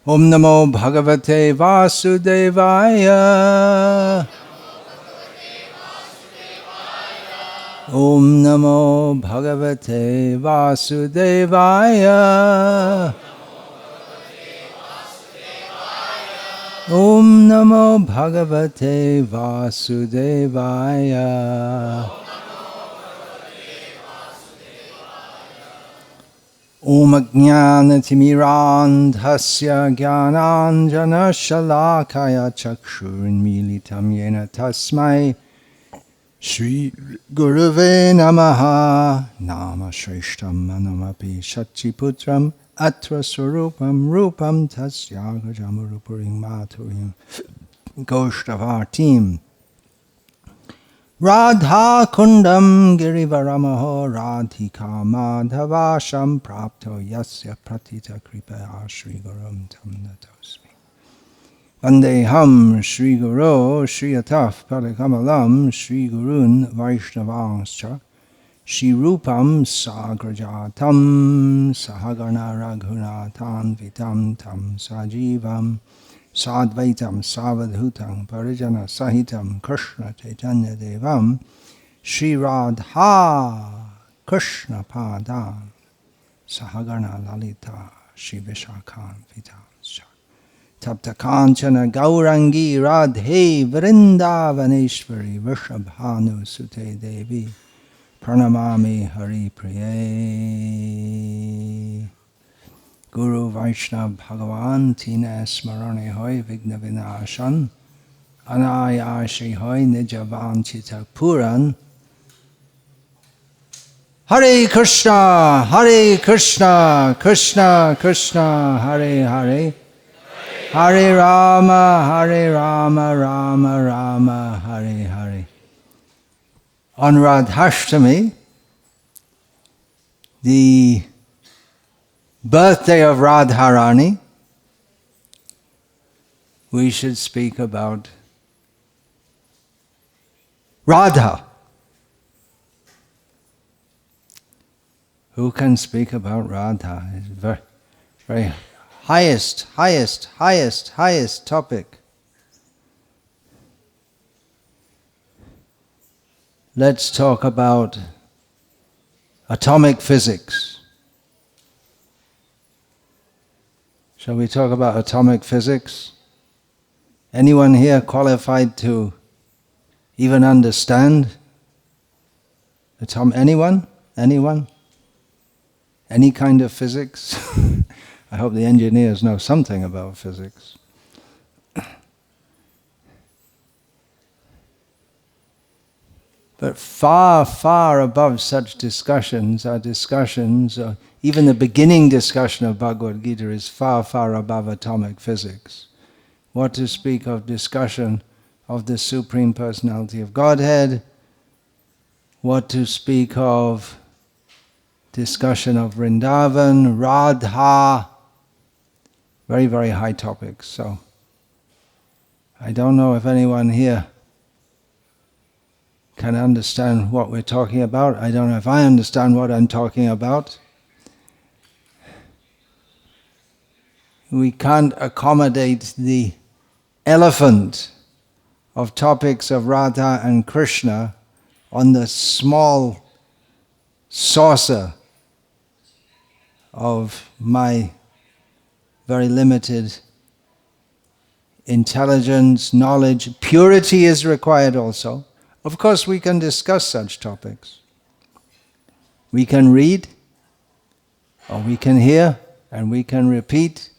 Om Namo Bhagavate Vasudevaya. Om Namo Bhagavate Vasudevaya. Om Namo Bhagavate Vasudevaya. Om Ajnanatimmirandhasya Jnananjana Shalakaya Chakshurmilitam Yena Tasmai Shri Gurave Namaha. Nama Shreshtam Manamapi Shachiputram Atra Swarupam Rupam Tasya Gajamurupurim Maturim Goshtavartim Radha Kundam Girivaramaho Radhika Madhavasham Prapto Yasya Pratita Kripaya Shri Gurum Tam Natosmi Vandeham Shri Guru Shri Ataf Padakamalam Shri Gurun Vaishnavanscha Shri Rupam Sagrajatam Sahagana Raghunathan Vitam Tam Sajivam Sadvaitam Savadhutam Parijana Sahitam Krishna Chaitanya Devam Shri Radha Krishna Padam Sahagana Lalita Shri Vishakhan Vitamscha Tapta Kanchana Gaurangi Radhe Vrindavaneshwari Vrishabhanu Sute Devi Pranamami Hari Priye Guru Vaishnav Bhagavan Tina Smarane Hoy Vigna Vinashan Anayashi Hoy Nijavan Chita Puran Hare Krishna Krishna Krishna Hare Hare Hare Rama Rama Rama Hare Hare. On Radhashtami, the birthday of Radharani, we should speak about Radha. Who can speak about Radha? It's very, very highest topic. Let's talk about atomic physics. Shall we talk about atomic physics? Anyone here qualified to even understand anyone? Any kind of physics? I hope the engineers know something about physics. But far above such discussions are discussions, even the beginning discussion of Bhagavad Gita is far above atomic physics. What to speak of discussion of the Supreme Personality of Godhead? What to speak of discussion of Vrindavan, Radha? Very high topics. So I don't know if anyone here can understand what we're talking about. I don't know if I understand what I'm talking about. We can't accommodate the elephant of topics of Radha and Krishna on the small saucer of my very limited intelligence, knowledge. Purity is required also. Of course, we can discuss such topics. We can read, or we can hear, and we can repeat.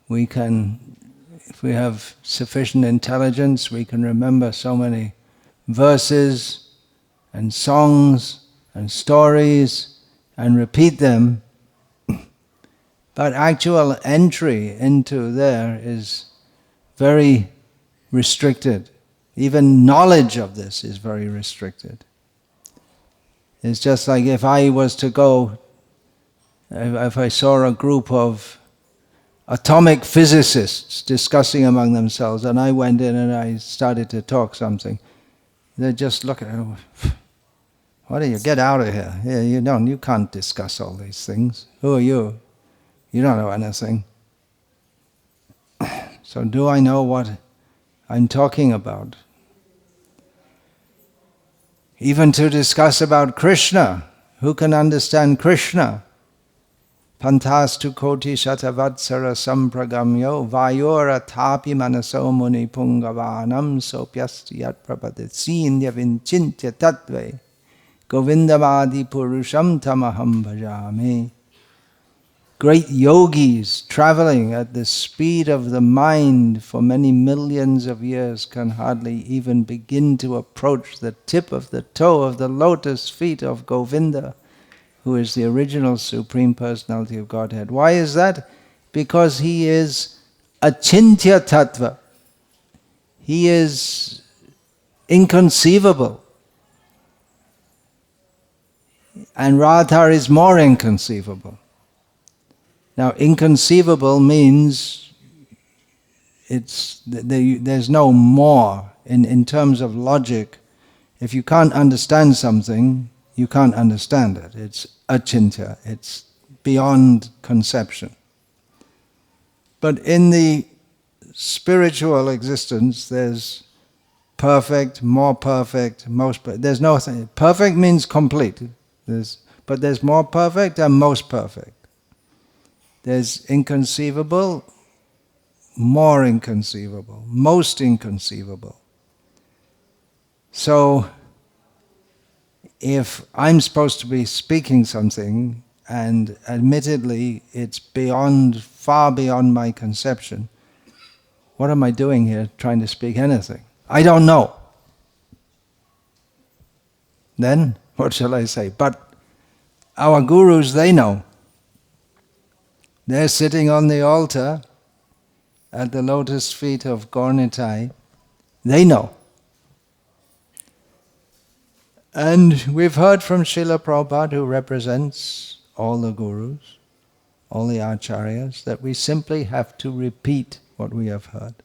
We can, if we have sufficient intelligence, we can remember so many verses and songs and stories and repeat them. But actual entry into there is very restricted. Even knowledge of this is very restricted. It's just like if I was to go, if I saw a group of atomic physicists discussing among themselves, and I went in and I started to talk something, they'd just look at it, what do you, get out of here. Yeah, you can't discuss all these things. Who are you? You don't know anything. So do I know what I'm talking about? Even to discuss about Krishna, who can understand Krishna? Pantastu koti shatavatsara sampragamyo vayora tapi manaso muni pungavanam sopyasti yat prapaditsindya vinchintya tattve Govindavadi purusham tamaham bhajami. Great yogis traveling at the speed of the mind for many millions of years can hardly even begin to approach the tip of the toe of the lotus feet of Govinda, who is the original Supreme Personality of Godhead. Why is that? Because he is achintya tattva. He is inconceivable. And Radha is more inconceivable. Now, inconceivable means there's no more. In terms of logic, if you can't understand something, you can't understand it. It's achintya. It's beyond conception. But in the spiritual existence, there's perfect, more perfect, most perfect. There's no thing. Perfect means complete. But there's more perfect and most perfect. There's inconceivable, more inconceivable, most inconceivable. So, if I'm supposed to be speaking something, and admittedly it's far beyond my conception, what am I doing here trying to speak anything? I don't know. Then, what shall I say? But our gurus, they know. They're sitting on the altar at the lotus feet of Gaur-Nitai. They know. And we've heard from Srila Prabhupada, who represents all the gurus, all the acharyas, that we simply have to repeat what we have heard.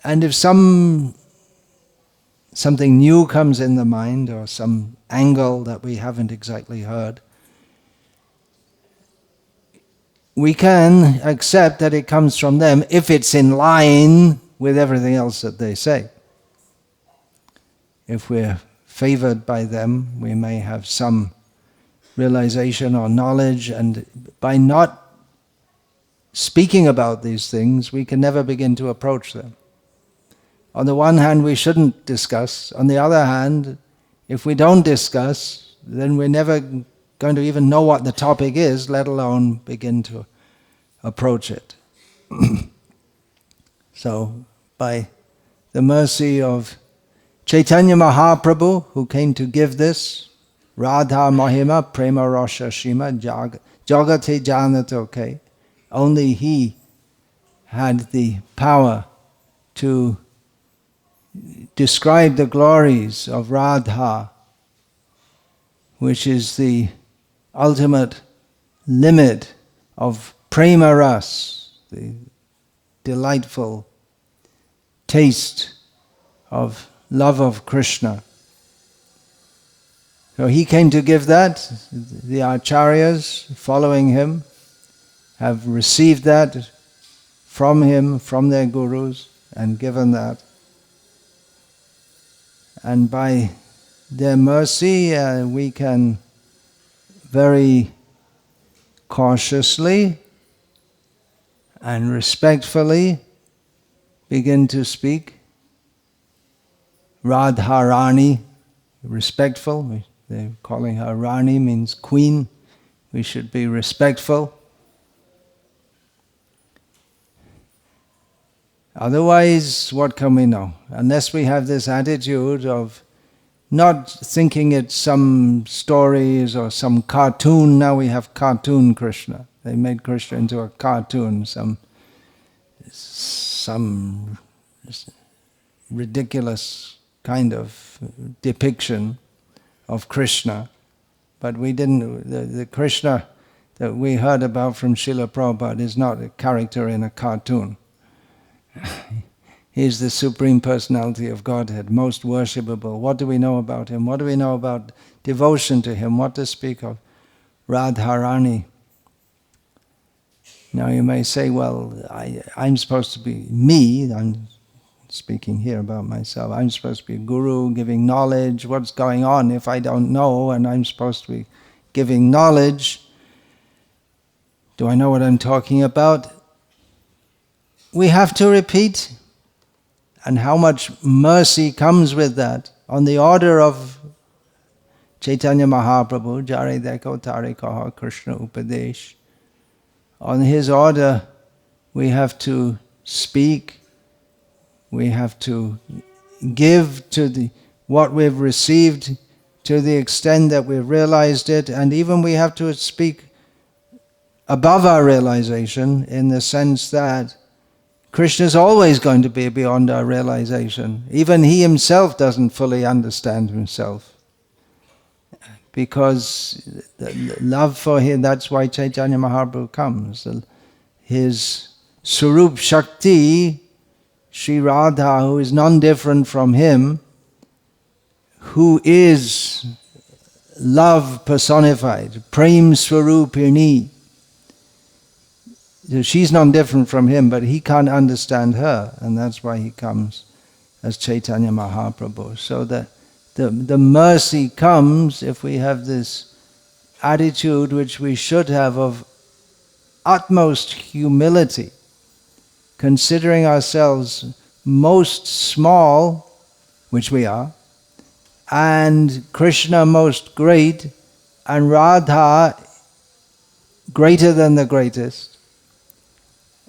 And if something new comes in the mind, or some angle that we haven't exactly heard, we can accept that it comes from them if it's in line with everything else that they say. If we're favored by them, we may have some realization or knowledge, and by not speaking about these things, we can never begin to approach them. On the one hand, we shouldn't discuss. On the other hand, if we don't discuss, then we're never going to even know what the topic is, let alone begin to approach it. So, by the mercy of Chaitanya Mahaprabhu, who came to give this, Radha Mahima Prema Rasha Shima Jagate Janatoke, only he had the power to describe the glories of Radha, which is the ultimate limit of prema ras, the delightful taste of love of Krishna. So he came to give that. The acharyas following him have received that from him, from their gurus, and given that. And by their mercy, we can very cautiously and respectfully begin to speak. Radharani, respectful. They're calling her Rani, means queen. We should be respectful. Otherwise, what can we know? Unless we have this attitude of not thinking it's some stories or some cartoon. Now we have cartoon Krishna. They made Krishna into a cartoon, some ridiculous kind of depiction of Krishna. But we didn't, the Krishna that we heard about from Srila Prabhupada is not a character in a cartoon. He is the Supreme Personality of Godhead, most worshipable. What do we know about him? What do we know about devotion to him? What to speak of Radharani? Now you may say, well, I'm supposed to be me, I'm speaking here about myself, I'm supposed to be a guru giving knowledge, what's going on if I don't know, and I'm supposed to be giving knowledge. Do I know what I'm talking about? We have to repeat. And how much mercy comes with that. On the order of Chaitanya Mahaprabhu, Jare Deko Tare Kaha Krishna Upadesh. On his order, we have to speak, we have to give to what we've received to the extent that we've realized it, and even we have to speak above our realization in the sense that Krishna is always going to be beyond our realization. Even he himself doesn't fully understand himself. Because the love for him, that's why Chaitanya Mahaprabhu comes. His Swarup Shakti, Sri Radha, who is non-different from him, who is love personified, Prem Swarupini. She's non-different from him, but he can't understand her, and that's why he comes as Chaitanya Mahaprabhu. So that the mercy comes if we have this attitude which we should have of utmost humility, considering ourselves most small, which we are, and Krishna most great, and Radha greater than the greatest.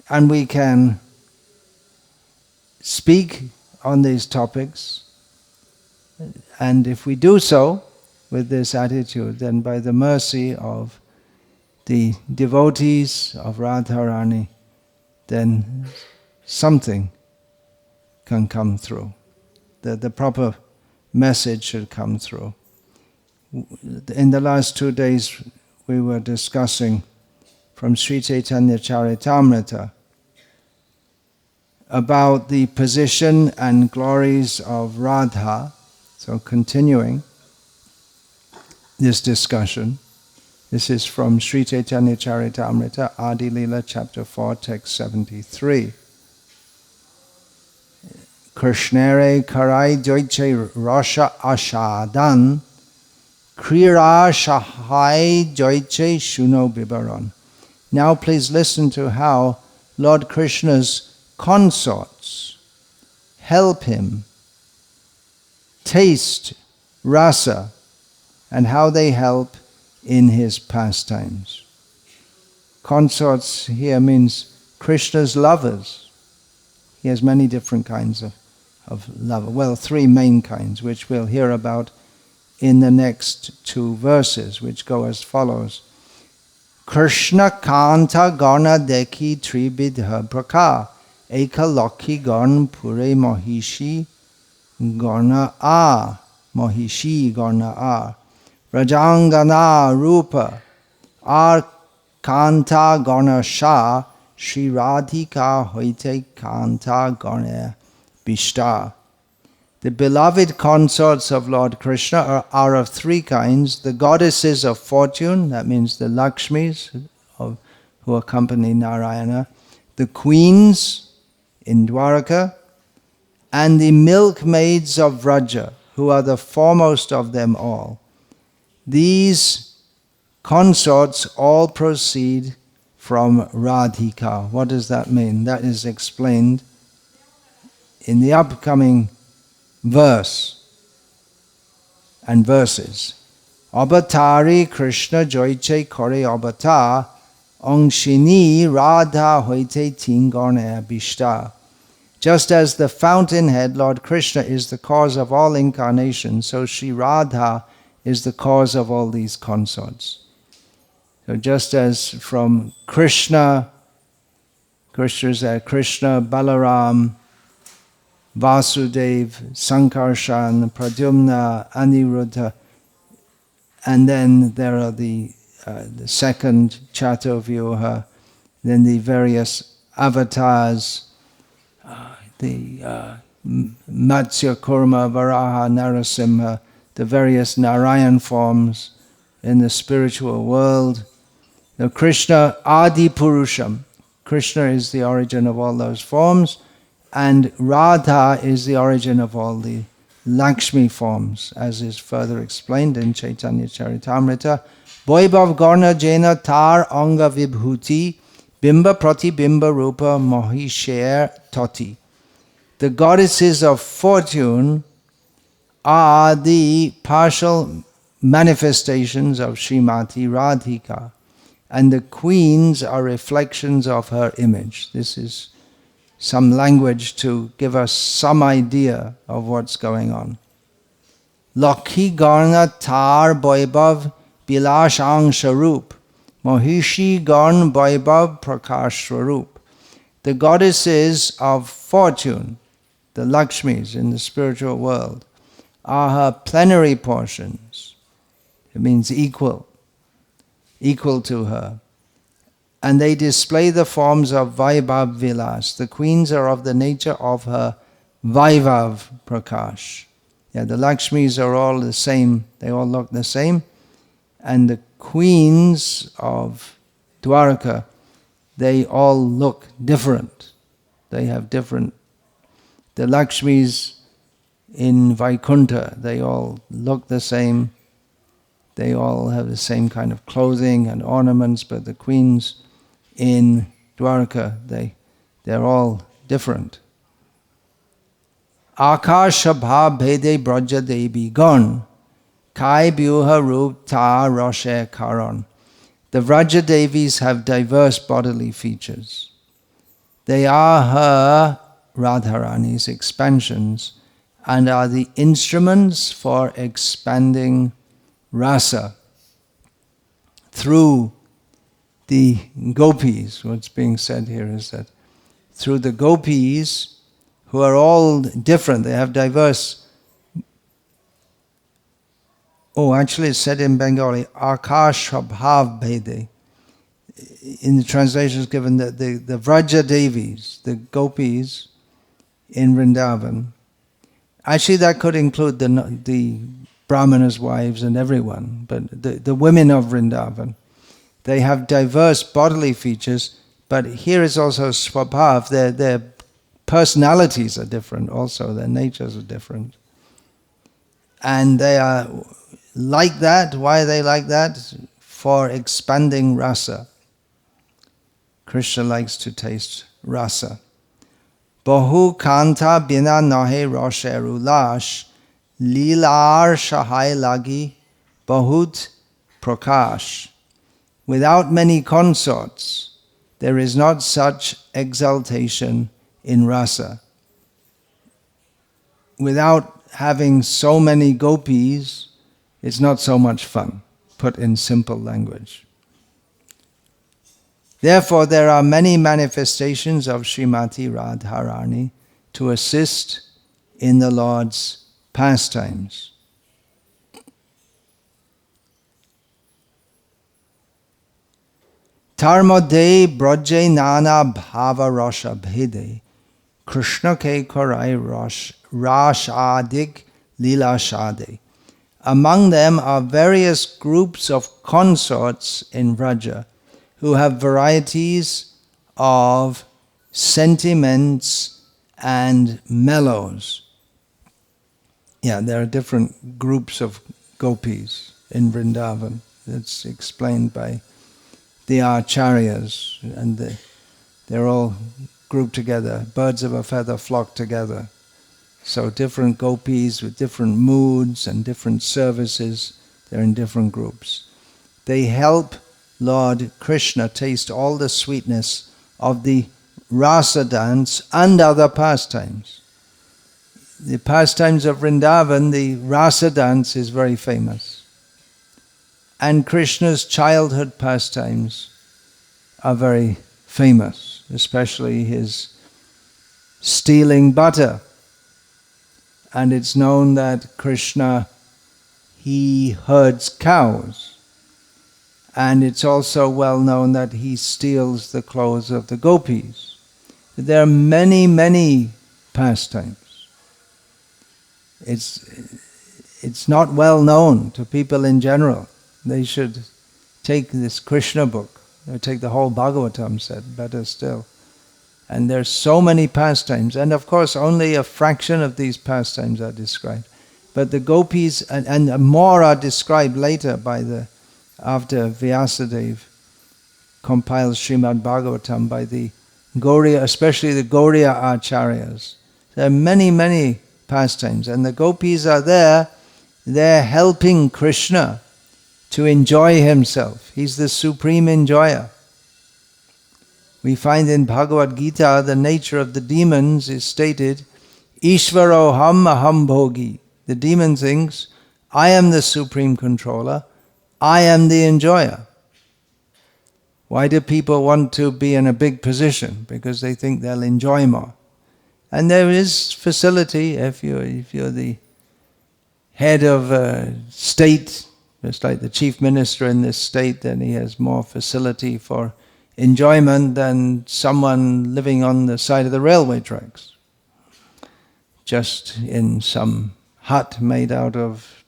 And we can speak on these topics. And if we do so with this attitude, then by the mercy of the devotees of Radharani, then something can come through. The proper message should come through. In the last 2 days we were discussing from Sri Caitanya-caritamrta about the position and glories of Radha. So continuing this discussion, this is from Sri Caitanya-caritamrta, Adi Lila, chapter 4, text 73. Krishnere karai joiche rasha ashadan, krira shahai joiche shuno bibaron. Now please listen to how Lord Krishna's consorts help him taste rasa and how they help in his pastimes. Consorts here means Krishna's lovers. He has many different kinds of lover. Well, 3 main kinds, which we'll hear about in the next 2 verses, which go as follows. Krishna Kanta Gana Deki Tribidha Praka Eka Lokhi Garn Pure Mohishi Garna A Mohishi Garna A Rajangana Rupa Ar Kanta Garna Shah Shri Radhika Hoite Kanta Garna Bishta. The beloved consorts of Lord Krishna are of 3 kinds. The goddesses of fortune, that means the Lakshmis who accompany Narayana, the queens in Dwaraka, and the milkmaids of Vraja, who are the foremost of them all. These consorts all proceed from Radhika. What does that mean? That is explained in the upcoming verse and verses. Avatari Krishna joiche kore avatar Angshini Radha hoite tingone abhishta. Just as the fountainhead, Lord Krishna, is the cause of all incarnations, so Sri Radha is the cause of all these consorts. So just as from Krishna, Krishna, Balaram, Vasudev, Sankarshan, Pradyumna, Aniruddha, and then there are the second Chatuvyuha, then the various avatars, the Matsya, Kurma, Varaha, Narasimha, the various Narayan forms in the spiritual world. Now Krishna Adi Purusham, Krishna is the origin of all those forms, and Radha is the origin of all the Lakshmi forms, as is further explained in Caitanya-caritamrta. Vaibhav Garna Jena Tar Anga Vibhuti Bimba Prati Bimba Rupa Mohisher Toti. The goddesses of fortune are the partial manifestations of Srimati Radhika, and the queens are reflections of her image. This is some language to give us some idea of what's going on. Lakhi Garna Tar Vaibhav Bilashang Sharup Mohishi Garn Vaibhav Prakash Swarup. The goddesses of fortune, the Lakshmis in the spiritual world, are her plenary portions. It means equal to her. And they display the forms of Vaibhav Vilas. The queens are of the nature of her Vaibhav Prakash. Yeah, the Lakshmis are all the same. They all look the same. And the queens of Dwarka, they all look different. They have different. The Lakshmis in Vaikuntha, they all look the same. They all have the same kind of clothing and ornaments, but the queens in Dwarka, they're all different. Akasha bhav bhede braja devi gon, kai byuha rup ta roshe karan. The Vraja Devis have diverse bodily features. They are her, Radharani's, expansions and are the instruments for expanding rasa through the gopis. What's being said here is that through the gopis, who are all different, they have diverse. Actually it's said in Bengali, Akash Bhav Bhede. In the translations given, that the Vraja Devis, the gopis in Vrindavan, actually that could include the Brahmanas' wives and everyone, but the women of Vrindavan, they have diverse bodily features, but here is also Swabhav, their personalities are different also, their natures are different. And they are like that. Why are they like that? For expanding rasa. Krishna likes to taste rasa. Bahu kanta bina nahe rosheru lash, lilar shahai lagi bahut prakash. Without many consorts, there is not such exaltation in rasa. Without having so many gopis, it's not so much fun, put in simple language. Therefore, there are many manifestations of Srimati Radharani to assist in the Lord's pastimes. Tarmode brajje nana bhava rasha bhede, Krishna ke korai rashadik lila shade. Among them are various groups of consorts in Vraja who have varieties of sentiments and mellows. Yeah, there are different groups of gopis in Vrindavan. It's explained by the acharyas, and they're all grouped together. Birds of a feather flock together. So different gopis with different moods and different services, they're in different groups. They help Lord Krishna taste all the sweetness of the rasa dance and other pastimes. The pastimes of Vrindavan, the rasa dance is very famous. And Krishna's childhood pastimes are very famous, especially his stealing butter. And it's known that Krishna, he herds cows. And it's also well known that he steals the clothes of the gopis. There are many, many pastimes. It's not well known to people in general. They should take this Krishna book Or take the whole Bhagavatam set, better still. And there's so many pastimes, and of course only a fraction of these pastimes are described. But the gopis, and more are described later after Vyasadeva compiles Srimad Bhagavatam by the Gauriya, especially the Gauriya Acharyas. There are many, many pastimes, and the gopis are there, they're helping Krishna to enjoy himself. He's the supreme enjoyer. We find in Bhagavad Gita the nature of the demons is stated, Ishvaroham aham bhogi. The demon thinks, I am the supreme controller, I am the enjoyer. Why do people want to be in a big position? Because they think they'll enjoy more. And there is facility if you're the head of a state, just like the chief minister in this state, then he has more facility for enjoyment than someone living on the side of the railway tracks, just in some hut made out of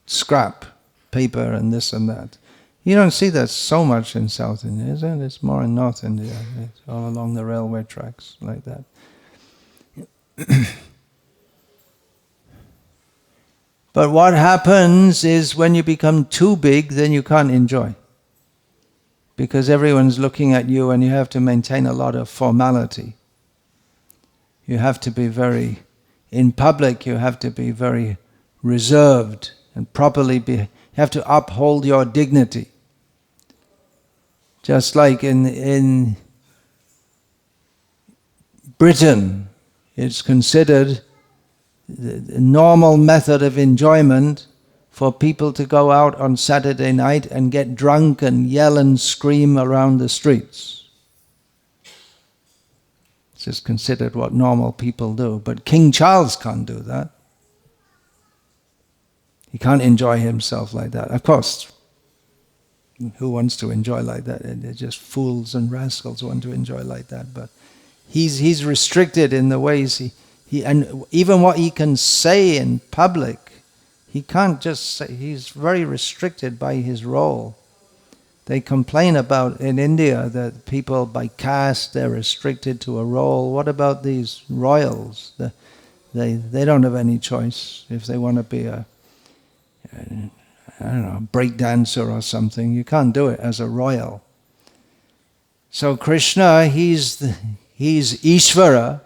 scrap paper and this and that. You don't see that so much in South India, is it? It's more in North India. It's all along the railway tracks like that. But what happens is when you become too big, then you can't enjoy. Because everyone's looking at you and you have to maintain a lot of formality. You have to be in public you have to be very reserved and you have to uphold your dignity. Just like in Britain, it's considered the normal method of enjoyment for people to go out on Saturday night and get drunk and yell and scream around the streets. It's just considered what normal people do. But King Charles can't do that. He can't enjoy himself like that. Of course, who wants to enjoy like that? They're just fools and rascals who want to enjoy like that. But he's restricted in the ways and even what he can say in public, he can't just say. He's very restricted by his role. They complain about in India that people by caste, they're restricted to a role. What about these royals? They don't have any choice if they want to be a break dancer or something. You can't do it as a royal. So Krishna, he's Ishvara,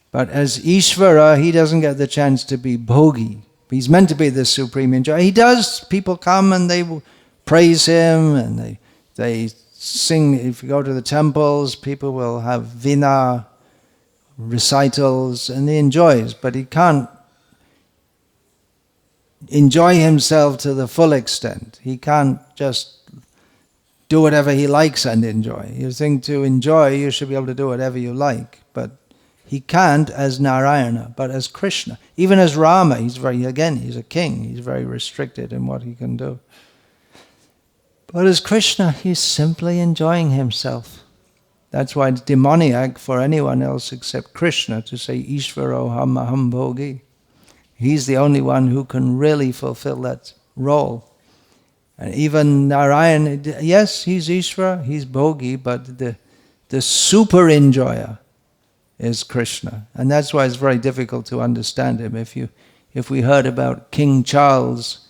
but as Ishvara, he doesn't get the chance to be bhogi. He's meant to be the supreme enjoyer. He does. People come and they praise him and they sing. If you go to the temples, people will have Vina recitals and he enjoys, but he can't enjoy himself to the full extent. He can't just do whatever he likes and enjoy. You think to enjoy, you should be able to do whatever you like, but he can't as Narayana, but as Krishna. Even as Rama, he's a king. He's very restricted in what he can do. But as Krishna, he's simply enjoying himself. That's why it's demoniac for anyone else except Krishna to say Ishvaroham aham bhogi. He's the only one who can really fulfill that role. And even Narayan, yes, he's Ishvara, he's bhogi, but the super enjoyer is Krishna. And that's why it's very difficult to understand him. If we heard about King Charles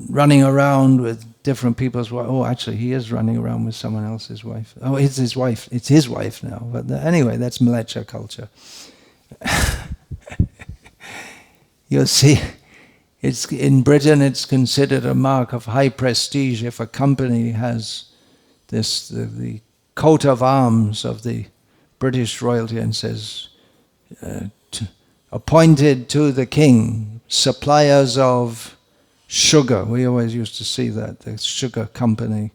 running around with different people's wives, actually he is running around with someone else's wife. Oh, it's his wife. It's his wife now. But anyway, that's Mlecha culture. You'll see, in Britain it's considered a mark of high prestige if a company has the coat of arms of the British royalty and says, appointed to the king, suppliers of sugar. We always used to see that, the sugar company,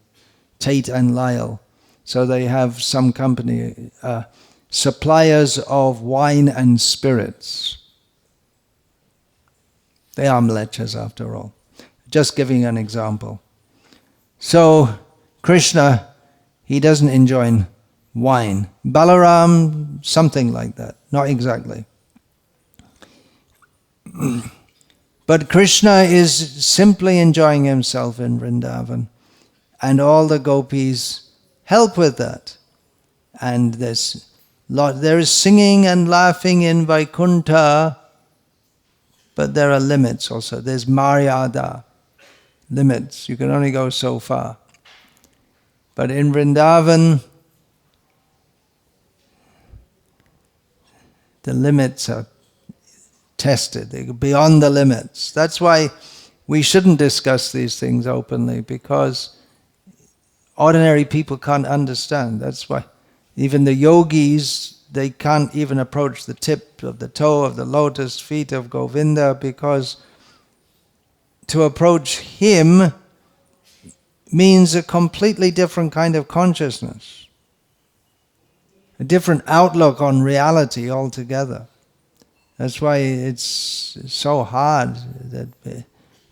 Tate and Lyle. So they have some company, suppliers of wine and spirits. They are mlechas after all. Just giving an example. So Krishna, he doesn't enjoy wine. Balaram, something like that. Not exactly. But Krishna is simply enjoying himself in Vrindavan, and all the gopis help with that. And there is singing and laughing in Vaikuntha, but there are limits also. There's Maryada, limits. You can only go so far. But in Vrindavan, the limits are tested. They go beyond the limits. That's why we shouldn't discuss these things openly, because ordinary people can't understand. That's why even the yogis, they can't even approach the tip of the toe of the lotus feet of Govinda, because to approach him means a completely different kind of consciousness, a different outlook on reality altogether. That's why it's so hard that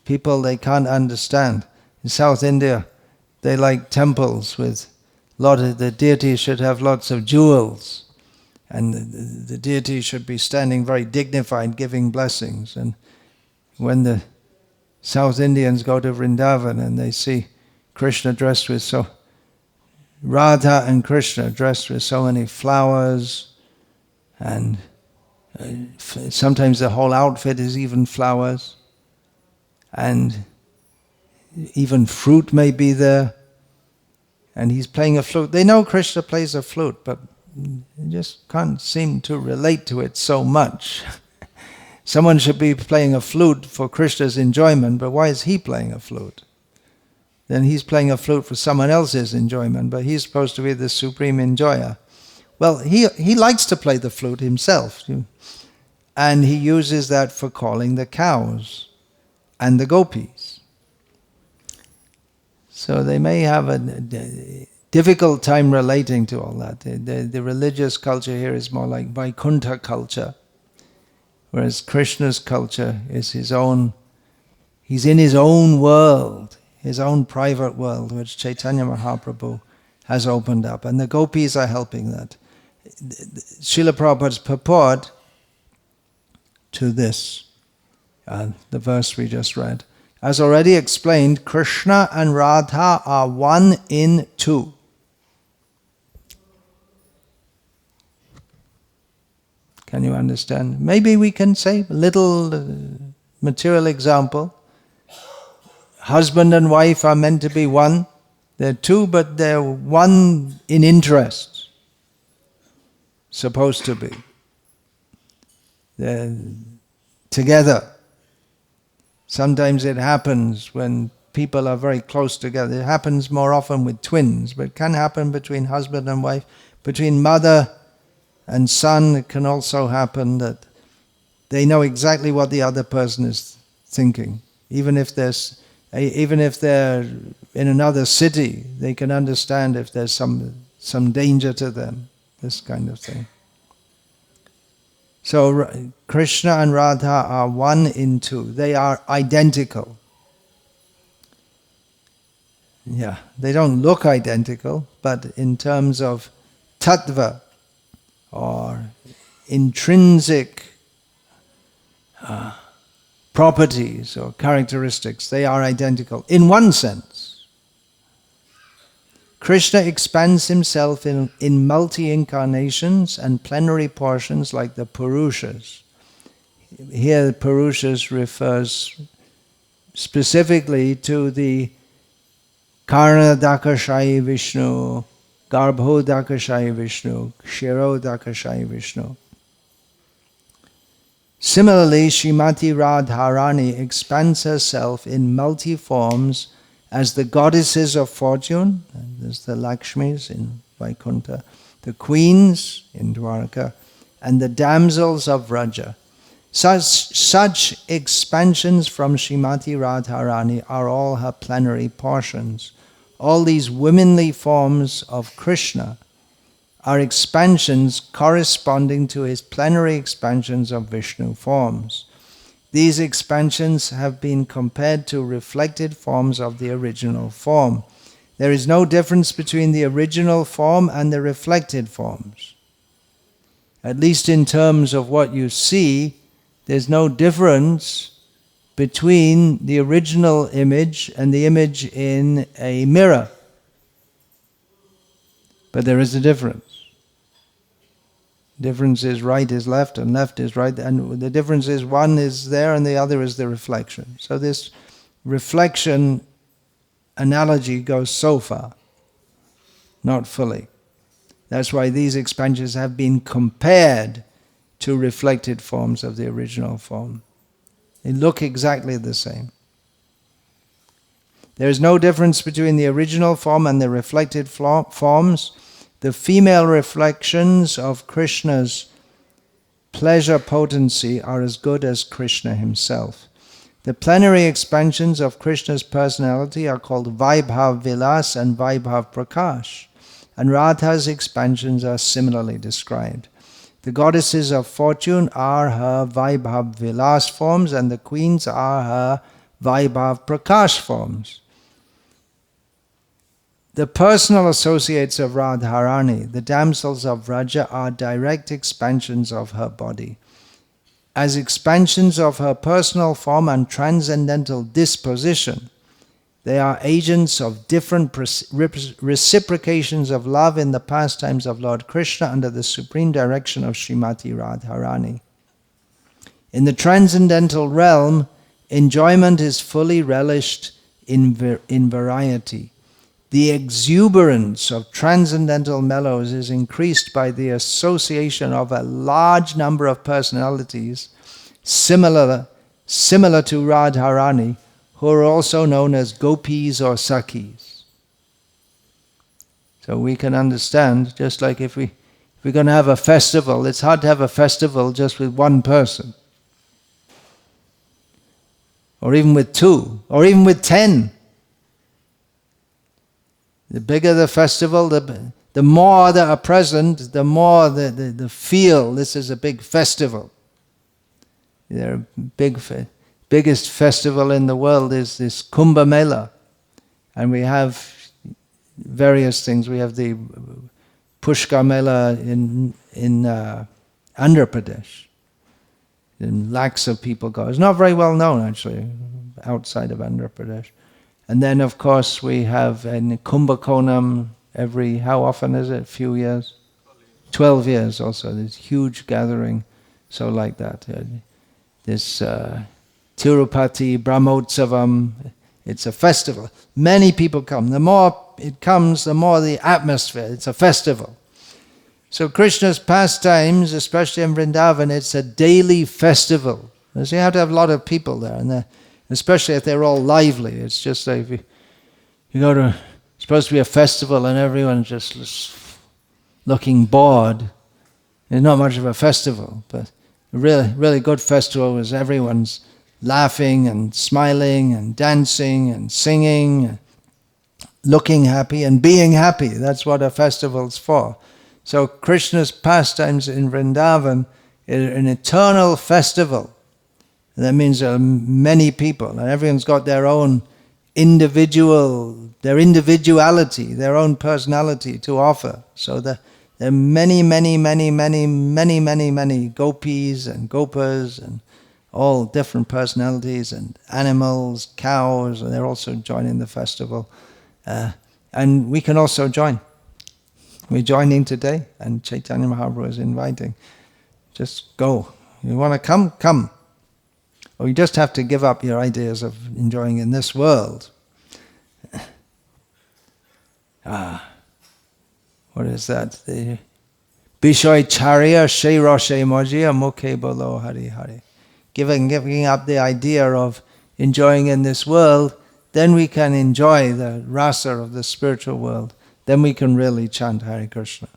people, they can't understand. In South India, they like temples with the deity should have lots of jewels, and the deity should be standing very dignified, giving blessings. And when the South Indians go to Vrindavan and they see Krishna dressed with Radha and Krishna dressed with so many flowers, and sometimes the whole outfit is even flowers, and even fruit may be there, and he's playing a flute. They know Krishna plays a flute, but they just can't seem to relate to it so much. Someone should be playing a flute for Krishna's enjoyment, but why is he playing a flute? Then he's playing a flute for someone else's enjoyment, but he's supposed to be the supreme enjoyer. Well, he likes to play the flute himself, and he uses that for calling the cows and the gopis. So they may have a difficult time relating to all that. The religious culture here is more like Vaikuntha culture, whereas Krishna's culture is his own. He's in his own world, his own private world, which Chaitanya Mahaprabhu has opened up, and the gopis are helping that. Srila Prabhupada's purport to this, the verse we just read. As already explained, Krishna and Radha are one in two. Can you understand? Maybe we can say a little material example. Husband and wife are meant to be one. They're two, but they're one in interest. Supposed to be. They're together. Sometimes it happens when people are very close together. It happens more often with twins, but it can happen between husband and wife, between mother and son. It can also happen that they know exactly what the other person is thinking. Even if they're in another city, they can understand if there's some danger to them. This kind of thing. So Krishna and Radha are one in two. They are identical. Yeah, they don't look identical, but in terms of tattva or intrinsic properties or characteristics, they are identical in one sense. Krishna expands himself in multi-incarnations and plenary portions like the Purushas. Here Purushas refers specifically to the Karna-dakashayi Vishnu, Garbho-dakashayi Vishnu, Kshiro-dakashayi Vishnu. Similarly, Srimati Radharani expands herself in multi-forms as the goddesses of fortune, and there's the Lakshmis in Vaikuntha, the queens in Dwaraka, and the damsels of Vraja. Such expansions from Srimati Radharani are all her plenary portions. All these womanly forms of Krishna are expansions corresponding to his plenary expansions of Vishnu forms. These expansions have been compared to reflected forms of the original form. There is no difference between the original form and the reflected forms. At least in terms of what you see, there's no difference between the original image and the image in a mirror. But there is a difference. Difference is right is left and left is right, and the difference is one is there and the other is the reflection. So this reflection analogy goes so far, not fully. That's why these expansions have been compared to reflected forms of the original form. They look exactly the same. There is no difference between the original form and the reflected forms. The female reflections of Krishna's pleasure potency are as good as Krishna himself. The plenary expansions of Krishna's personality are called Vaibhav Vilas and Vaibhav Prakash, and Radha's expansions are similarly described. The goddesses of fortune are her Vaibhav Vilas forms, and the queens are her Vaibhav Prakash forms. The personal associates of Radharani, the damsels of Vraja, are direct expansions of her body. As expansions of her personal form and transcendental disposition, they are agents of different reciprocations of love in the pastimes of Lord Krishna under the supreme direction of Srimati Radharani. In the transcendental realm, enjoyment is fully relished in variety. The exuberance of transcendental mellows is increased by the association of a large number of personalities similar to Radharani, who are also known as gopis or sakhis. So we can understand, just like if we're going to have a festival, it's hard to have a festival just with one person. Or even with two, or even with 10. The bigger the festival, the more that are present, the more the feel this is a big festival. The biggest festival in the world is this Kumbh Mela. And we have various things. We have the Pushkar Mela in Andhra Pradesh. And lakhs of people go. It's not very well known, actually, outside of Andhra Pradesh. And then, of course, we have in Kumbakonam every, how often is it? A few years? 12 years also. This huge gathering, so like that. This Tirupati Brahmotsavam, it's a festival. Many people come. The more it comes, the more the atmosphere. It's a festival. So Krishna's pastimes, especially in Vrindavan, it's a daily festival. So you have to have a lot of people there, and especially if they're all lively. It's just like if you go to, it's supposed to be a festival and everyone's just looking bored. It's not much of a festival, but a really good festival is everyone's laughing and smiling and dancing and singing, and looking happy and being happy. That's what a festival's for. So Krishna's pastimes in Vrindavan is an eternal festival. And that means there are many people, and everyone's got their own individuality, their own personality to offer. So there are many gopis and gopas and all different personalities and animals, cows, and they're also joining the festival. And we can also join. We're joining today, and Chaitanya Mahaprabhu is inviting. Just go. You want to come? Come. Or you just have to give up your ideas of enjoying in this world. What is that? The Bishoy Charya She Roshe Mojia Mukhe Bolo Hari Hari. Giving up the idea of enjoying in this world, then we can enjoy the rasa of the spiritual world. Then we can really chant Hare Krishna.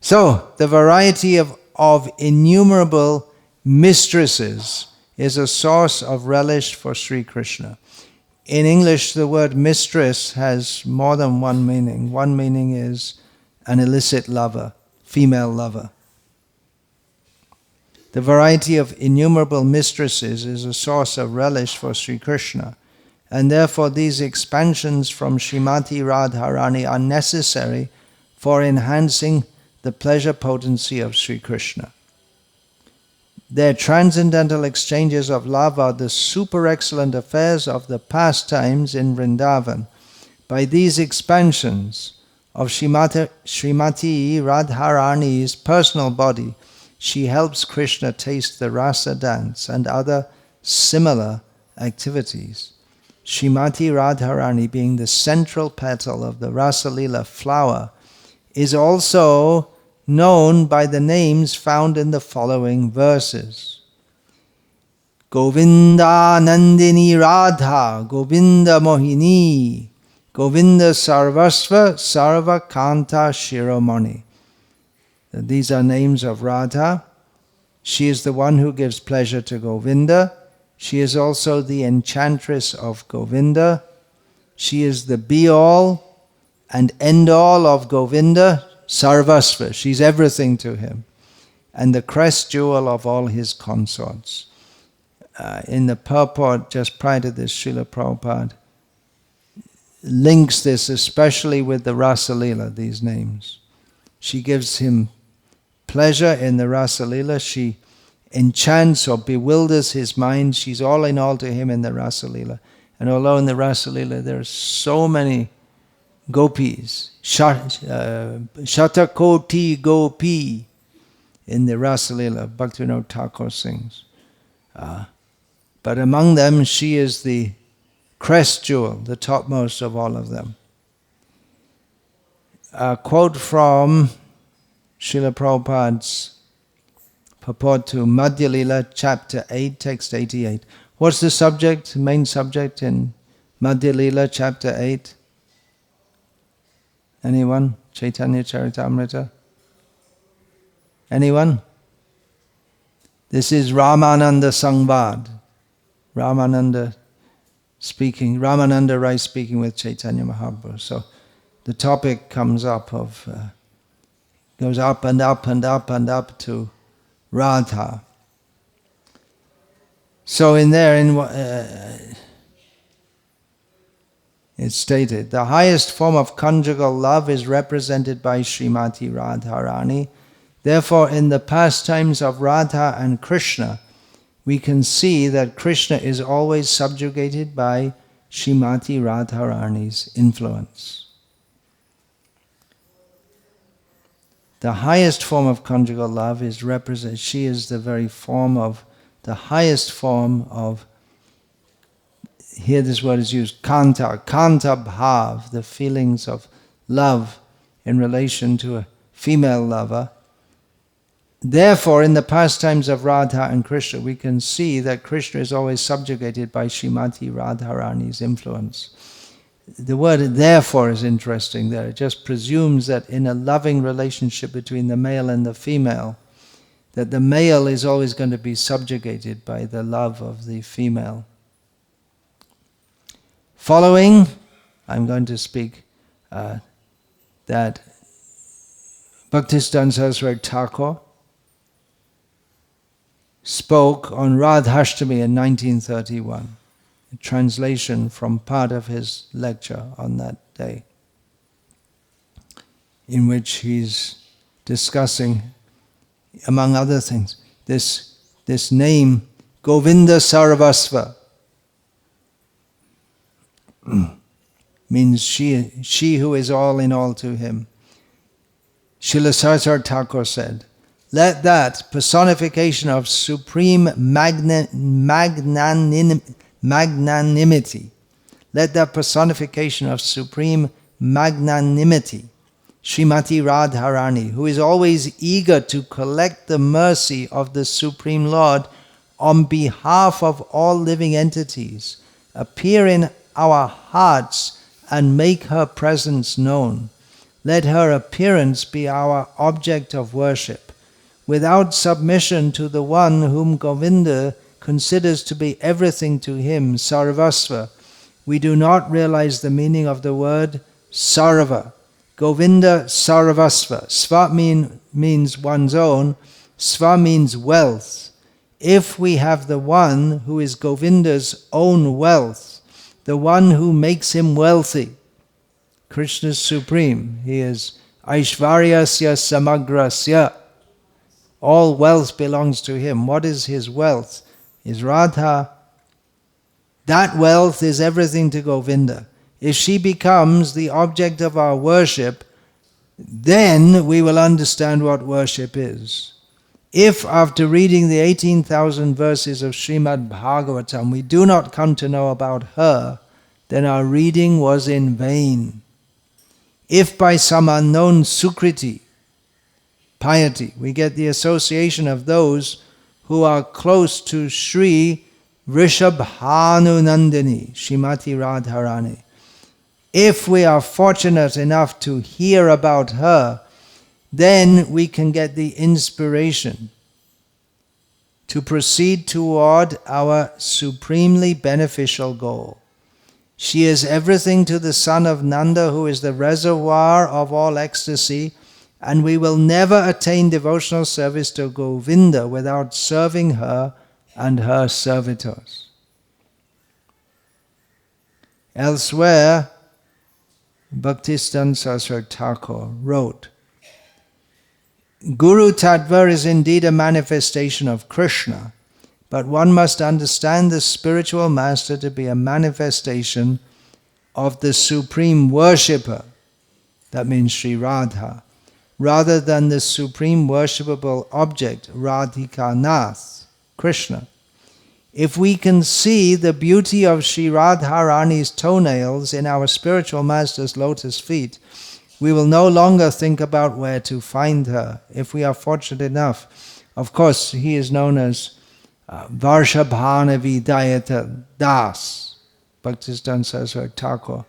So, the variety of innumerable mistresses is a source of relish for Sri Krishna. In English, the word mistress has more than one meaning. One meaning is an illicit lover, female lover. The variety of innumerable mistresses is a source of relish for Sri Krishna, and therefore these expansions from Srimati Radharani are necessary for enhancing the pleasure potency of Sri Krishna. Their transcendental exchanges of love are the super excellent affairs of the pastimes in Vrindavan. By these expansions of Srimati Radharani's personal body, she helps Krishna taste the rasa dance and other similar activities. Srimati Radharani, being the central petal of the Rasa Lila flower, is also known by the names found in the following verses. Govinda Nandini Radha, Govinda Mohini, Govinda Sarvasva, Sarva Kanta Shiromani. These are names of Radha. She is the one who gives pleasure to Govinda. She is also the enchantress of Govinda. She is the be-all and end-all of Govinda, Sarvasva. She's everything to him. And the crest jewel of all his consorts. In the purport, just prior to this, Srila Prabhupada links this especially with the Rasa Lila, these names. She gives him pleasure in the Rasa Lila. She enchants or bewilders his mind. She's all in all to him in the Rasa Lila. And although in the Rasa Lila there are so many gopis, Shatakoti Gopi in the Rasa Lila, Bhaktivinoda Thakur sings. But among them, she is the crest jewel, the topmost of all of them. A quote from Srila Prabhupada's purport to Madhya Lila, chapter 8, text 88. What's the subject, main subject in Madhya Lila, chapter 8? Anyone? Caitanya-caritamrta? Anyone? This is Ramananda Sangvad. Ramananda Rai speaking with Chaitanya Mahaprabhu. So the topic comes up of, goes up and up and up and up to Radha. So in there, it's stated, the highest form of conjugal love is represented by Srimati Radharani. Therefore, in the pastimes of Radha and Krishna, we can see that Krishna is always subjugated by Srimati Radharani's influence. The highest form of conjugal love is represented, she is the very form of, the highest form of, here this word is used, kanta bhav, the feelings of love in relation to a female lover. Therefore, in the pastimes of Radha and Krishna, we can see that Krishna is always subjugated by Srimati Radharani's influence. The word therefore is interesting there. It just presumes that in a loving relationship between the male and the female, that the male is always going to be subjugated by the love of the female. Following, I'm going to speak that Bhaktisiddhanta Saraswati Thakur spoke on Radhashtami in 1931, a translation from part of his lecture on that day, in which he's discussing, among other things, this name, Govinda Sarvasva, means she who is all in all to him. Srila Saraswati Thakur said, let that personification of supreme magnanimity, let that personification of supreme magnanimity, Srimati Radharani, who is always eager to collect the mercy of the Supreme Lord on behalf of all living entities, appear in our hearts and make her presence known. Let her appearance be our object of worship. Without submission to the one whom Govinda considers to be everything to him, Sarvasva, we do not realize the meaning of the word Sarva. Govinda Sarvasva. Sva means one's own. Sva means wealth. If we have the one who is Govinda's own wealth, the one who makes him wealthy, Krishna is supreme. He is Aishvaryasya Samagrasya. All wealth belongs to him. What is his wealth? Is Radha. That wealth is everything to Govinda. If she becomes the object of our worship, then we will understand what worship is. If after reading the 18,000 verses of Srimad Bhagavatam we do not come to know about her, then our reading was in vain. If by some unknown sukriti, piety, we get the association of those who are close to Sri Vrishabhanu Nandini, Srimati Radharani, if we are fortunate enough to hear about her, then we can get the inspiration to proceed toward our supremely beneficial goal. She is everything to the son of Nanda, who is the reservoir of all ecstasy, and we will never attain devotional service to Govinda without serving her and her servitors. Elsewhere, Bhaktistan Saraswati Thakur wrote, Guru Tattva is indeed a manifestation of Krishna, but one must understand the spiritual master to be a manifestation of the supreme worshipper, that means Sri Radha, rather than the supreme worshipable object, Radhika Nath, Krishna. If we can see the beauty of Sri Radharani's toenails in our spiritual master's lotus feet, we will no longer think about where to find her. If we are fortunate enough, of course, he is known as Varshabhana Vidayata Das. Bhaktistan Saraswati Thakur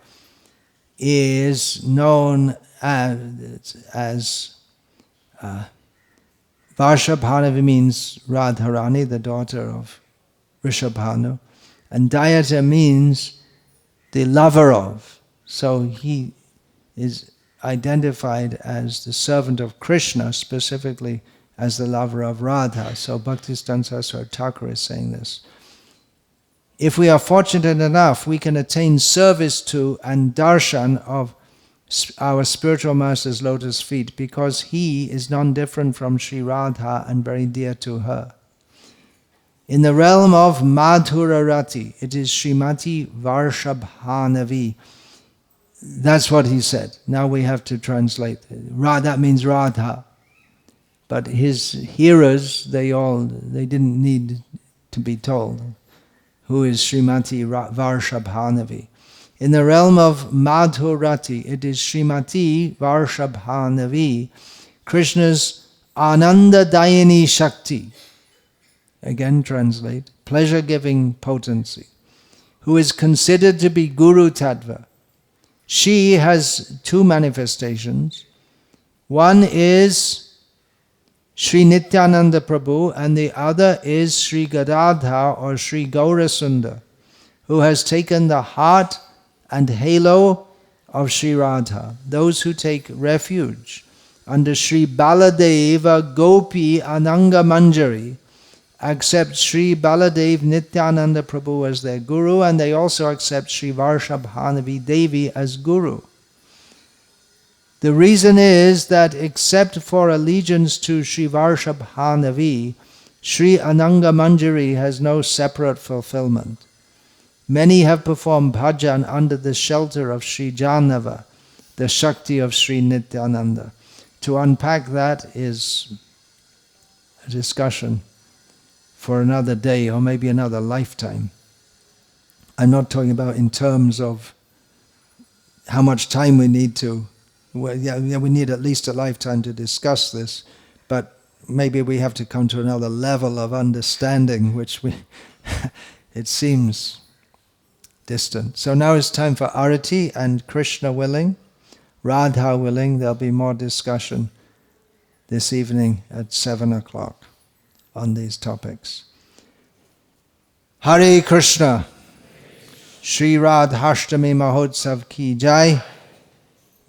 is known as Varshabhana means Radharani, the daughter of Vrishabhanu, and Dayata means the lover of. So he is identified as the servant of Krishna, specifically as the lover of Radha. So Bhaktistan Saraswati Thakur is saying this. If we are fortunate enough, we can attain service to and darshan of our spiritual master's lotus feet, because he is none different from Sri Radha and very dear to her. In the realm of Madhura Rati, it is Srimati Varshabhanavi. That's what he said. Now we have to translate. That means Radha. But his hearers, they didn't need to be told who is Srimati Varshabhanavi. In the realm of Madhurati, it is Srimati Varshabhanavi, Krishna's Ananda Dayini Shakti. Again translate, pleasure-giving potency, who is considered to be Guru Tattva. She has two manifestations. One is Sri Nityananda Prabhu, and the other is Sri Gadadhar or Sri Gaurasundar, who has taken the heart and halo of Sri Radha. Those who take refuge under Sri Baladeva Gopi Ananga Manjari accept Sri Baladev Nityananda Prabhu as their guru, and they also accept Sri Varshabhanavi Devi as guru. The reason is that except for allegiance to Sri Varshabhanavi, Sri Ananga Manjari has no separate fulfillment. Many have performed bhajan under the shelter of Sri Janava, the Shakti of Sri Nityananda. To unpack that is a discussion for another day or maybe another lifetime. I'm not talking about in terms of how much time we need to. Well, we need at least a lifetime to discuss this, but maybe we have to come to another level of understanding, which it seems distant. So now it's time for Arati, and Krishna willing, Radha willing, there'll be more discussion this evening at 7 o'clock on these topics. Hare Krishna, Shri Radhashtami Mahotsav ki jai,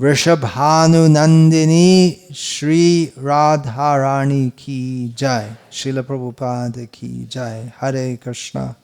Vrishabhanu Nandini Shri Radharani ki jai, Srila Prabhupada ki jai. Hare Krishna.